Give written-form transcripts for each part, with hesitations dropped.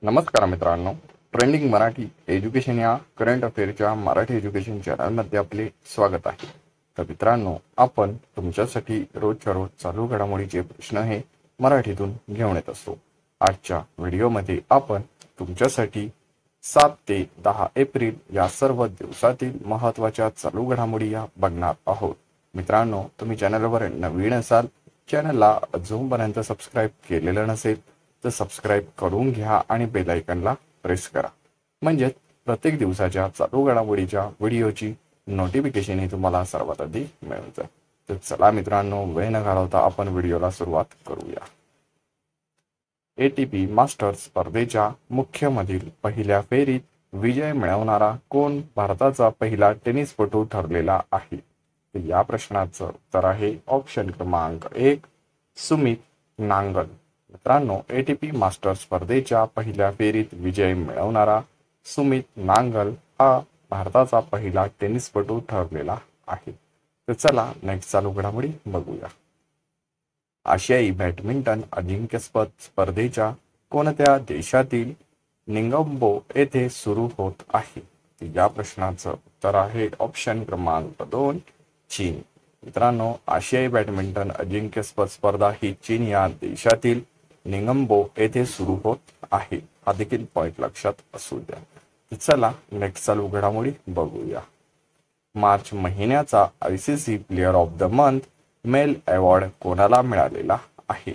नमस्कार मित्रांनो, trending Marathi education या करंट अफेअरच्या मराठी एज्युकेशन चॅनलमध्ये आपले स्वागत आहे। तर मित्रांनो, आपण तुमच्यासाठी रोजच्या रोज चालू घडामोडीचे प्रश्न हे मराठीतून घेऊन येत असतो। आजच्या व्हिडिओमध्ये आपण तुमच्यासाठी 7 ते 10 एप्रिल या सर्व दिवसातील महत्त्वाच्या चालू घडामोडी या बघणार आहोत। मित्रांनो, तुम्ही चॅनलवर नवीन असाल, चॅनलला अजूनपर्यंत सबस्क्राईब केलेलं नसेल तर सबस्क्राईब करून घ्या आणि बेल आयकॉनला प्रेस करा, म्हणजे प्रत्येक दिवसाच्या चालू घडामोडीच्या व्हिडिओची नोटिफिकेशन ही तुम्हाला सर्वात आधी मिळून जाईल। तर चला मित्रांनो, वेळ न घालवता आपण व्हिडिओला सुरुवात करूया। एटीपी मास्टर्स स्पर्धेच्या मुख्यमधील पहिल्या फेरीत विजय मिळवणारा कोण भारताचा पहिला टेनिसपटू ठरलेला आहे? तर या प्रश्नाचं उत्तर आहे ऑप्शन क्रमांक 1 सुमित नांगल। मित्रांनो, एटीपी मास्टर्स स्पर्धेच्या पहिल्या फेरीत विजय मिळवणारा सुमित नांगल हा भारताचा पहिला टेनिसपटू ठरलेला आहे। तर चला नेक्स्ट चालू घडामोडी बघूया। आशियाई बॅडमिंटन अजिंक्यपद स्पर्धेच्या कोणत्या देशातील निंगम्बो येथे सुरू होत आहे? या प्रश्नाचं उत्तर आहे ऑप्शन क्रमांक 2 चीन। मित्रांनो, आशियाई बॅडमिंटन अजिंक्यपद स्पर्धा ही चीन या देशातील निंगम्बो येथे सुरू होत आहे। हा देखील पॉइंट लक्षात असू द्या। तर चला नेक्स्ट चालू घडामोडी बघूया। मार्च महिन्याचा ICC player of the month male award कोणाला मिळालेला आहे?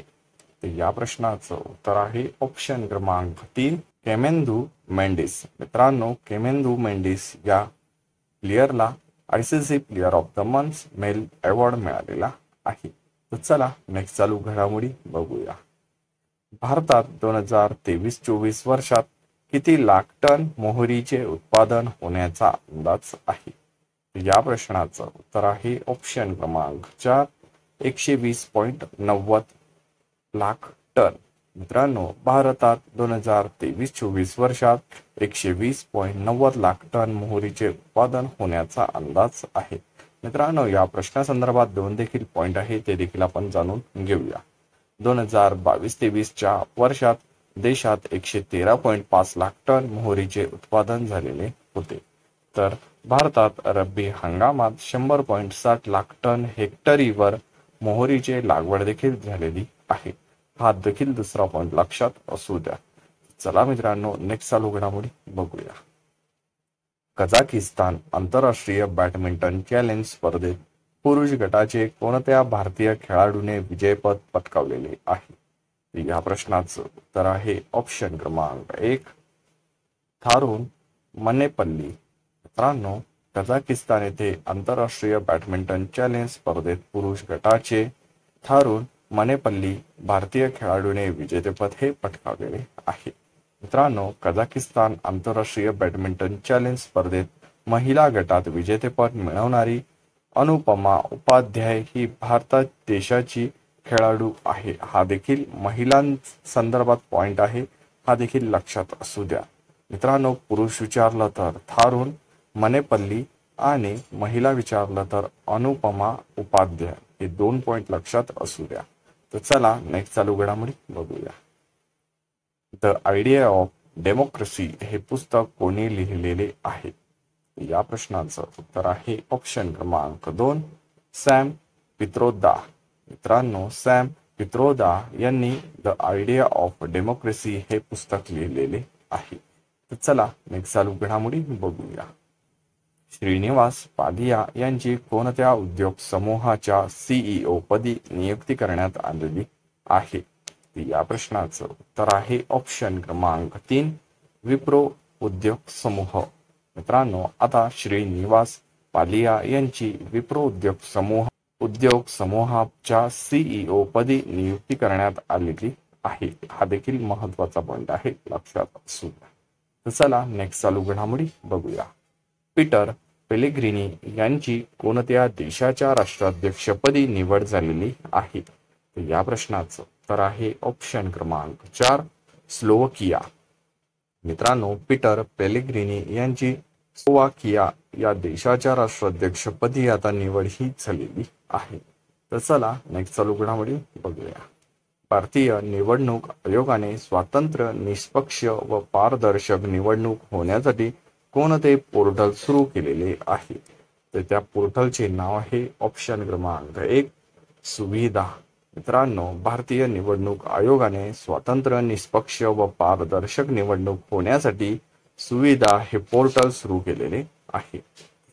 तर या प्रश्नाचं उत्तर आहे ऑप्शन क्रमांक 3 केमेंदू मेंडिस। मित्रांनो, केमेंदू मेंडिस या प्लेयरला ICC player of the month male award मिळालेला आहे। तर चला नेक्स्ट चालू घडामोडी बघूया। भारतात 2023-24 वर्षात किती लाख टन मोहरीचे उत्पादन होण्याचा अंदाज आहे? या प्रश्नाचं उत्तर आहे ऑप्शन क्रमांक 4 120.90 लाख टन। मित्रांनो, भारतात 2023-24 वर्षात 120.90 लाख टन मोहरीचे उत्पादन होण्याचा अंदाज आहे। मित्रांनो, या प्रश्नासंदर्भात दोन देखील पॉइंट आहे, ते देखील आपण जाणून घेऊया। 2022-23 च्या वर्षात देशात 113.5 लाख टन मोहरीचे उत्पादन झालेले होते, तर भारतात रब्बी हंगामात 100.60 लाख टन हेक्टरीवर मोहरीचे लागवड देखील झालेली आहे। हा देखील दुसरा पॉइंट लक्षात असू द्या। चला मित्रांनो, नेक्स्ट चालू घडामोडी बघूया। कझाकिस्तान आंतरराष्ट्रीय बॅडमिंटन चॅलेंज स्पर्धेत पुरुष गटाचे कोणत्या भारतीय खेळाडूने विजेतेपद पटकावलेले आहे? या प्रश्नाचं उत्तर आहे ऑप्शन क्रमांक 1 थारून मनेपल्ली। मित्रांनो, कझाकिस्तान येथे आंतरराष्ट्रीय बॅडमिंटन चॅलेंज स्पर्धेत पुरुष गटाचे थारून मनेपल्ली भारतीय खेळाडूने विजेतेपद हे पटकावलेले आहे। मित्रांनो, कझाकिस्तान आंतरराष्ट्रीय बॅडमिंटन चॅलेंज स्पर्धेत महिला गटात विजेतेपद मिळवणारी अनुपमा उपाध्याय ही भारतात देशाची खेळाडू आहे। हा देखील महिलांसंदर्भात पॉइंट आहे, हा देखील लक्षात असू द्या। मित्रांनो, पुरुष विचारलं तर थारून मनेपल्ली आणि महिला विचारलं तर अनुपमा उपाध्याय, हे दोन पॉइंट लक्षात असू द्या। तर चला नेक्स्ट चालू घडामोडी बघूया। द आयडिया ऑफ डेमोक्रेसी हे पुस्तक कोणी लिहिलेले आहे? या प्रश्नाचं उत्तर आहे ऑप्शन क्रमांक 2 सॅम पित्रोदा। मित्रांनो, सॅम पित्रोदा यांनी द आयडिया ऑफ डेमोक्रेसी हे पुस्तक लिहिलेले आहे। तर चला नेक्स्ट चालू घडामोडी बघूया। श्रीनिवास पादिया यांची कोणत्या उद्योग समूहाच्या सीईओ पदी नियुक्ती करण्यात आलेली आहे? या प्रश्नाचं उत्तर आहे ऑप्शन क्रमांक 3 विप्रो उद्योग समूह। मित्रांनो, आता श्रीनिवास पालिया यांची विप्रो उद्योग समूहाच्या सीईओ पदी नियुक्ती करण्यात आलेली आहे। हा देखील महत्त्वाचा पॉइंट आहे, लक्षात असू द्या। तर चला नेक्स्ट चालू घडामोडी बघूया। पीटर पेलेग्रिनी यांची कोणत्या देशाच्या राष्ट्राध्यक्षपदी निवड झालेली आहे? तर या प्रश्नाचं उत्तर आहे ऑप्शन क्रमांक 4 स्लोवाकिया। मित्रांनो, पीटर पेलेग्रिनी यांची स्लोवाकिया या देशाच्या राष्ट्राध्यक्षपदी आता निवड ही झालेली आहे। तर चला नेक्स्ट चालू घडामोडी बघूया। भारतीय निवडणूक आयोगाने स्वतंत्र, निष्पक्ष व पारदर्शक निवडणूक होण्यासाठी कोणते पोर्टल सुरू केलेले आहे? तर त्या पोर्टलचे नाव आहे ऑप्शन क्रमांक 1 सुविधा. मित्रांनो, भारतीय निवडणूक आयोगाने स्वतंत्र, निष्पक्ष व पारदर्शक निवडणूक होण्यासाठी सुविधा हे पोर्टल सुरू केलेले आहे.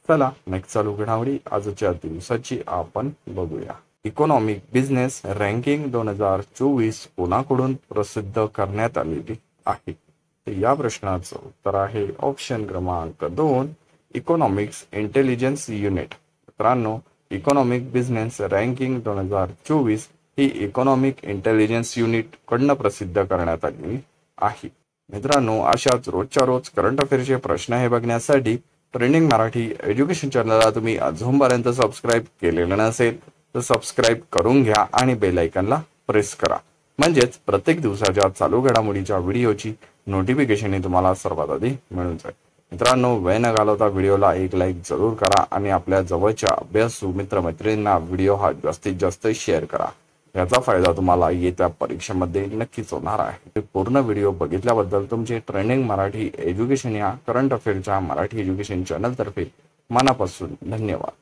चला नेक्स्ट चालू घडामोडी आजच्या दिवसाची आपण बघूया. इकॉनॉमिक बिझनेस रँकिंग 2024 कोणाकडून प्रसिद्ध करण्यात आलेली आहे? तर या प्रश्नाचं उत्तर आहे ऑप्शन क्रमांक 2 इकॉनॉमिक्स इंटेलिजन्स युनिट. मित्रांनो, इकॉनॉमिक बिझनेस रँकिंग 2024 ही इकॉनॉमिक इंटेलिजन्स युनिट कडनं प्रसिद्ध करण्यात आलेली आहे. मित्रांनो, अशाच रोजच्या रोज करंट अफेअरचे प्रश्न हे बघण्यासाठी ट्रेंडिंग मराठी एज्युकेशन चॅनलला तुम्ही अजूनपर्यंत सबस्क्राईब केलेलं नसेल तर सबस्क्राईब करून घ्या आणि बेल आयकॉनला प्रेस करा, म्हणजेच प्रत्येक दिवसाच्या चालू घडामोडीच्या व्हिडिओची नोटिफिकेशन ही तुम्हाला सर्वात आधी मिळून जाईल. मित्रांनो, वेळ न घालवता व्हिडिओला एक लाईक जरूर करा आणि आपल्या जवळच्या अभ्यासू मित्रमैत्रिणींना व्हिडिओ हा जास्तीत जास्त शेअर करा. याचा फायदा तुम्हाला येत्या परीक्षेमध्ये नक्कीच होणार आहे. पूर्ण व्हिडिओ बघितल्याबद्दल तुमचे ट्रेंडिंग मराठी एज्युकेशन या करंट अफेअरच्या मराठी एज्युकेशन चॅनल तर्फे मनापासून धन्यवाद.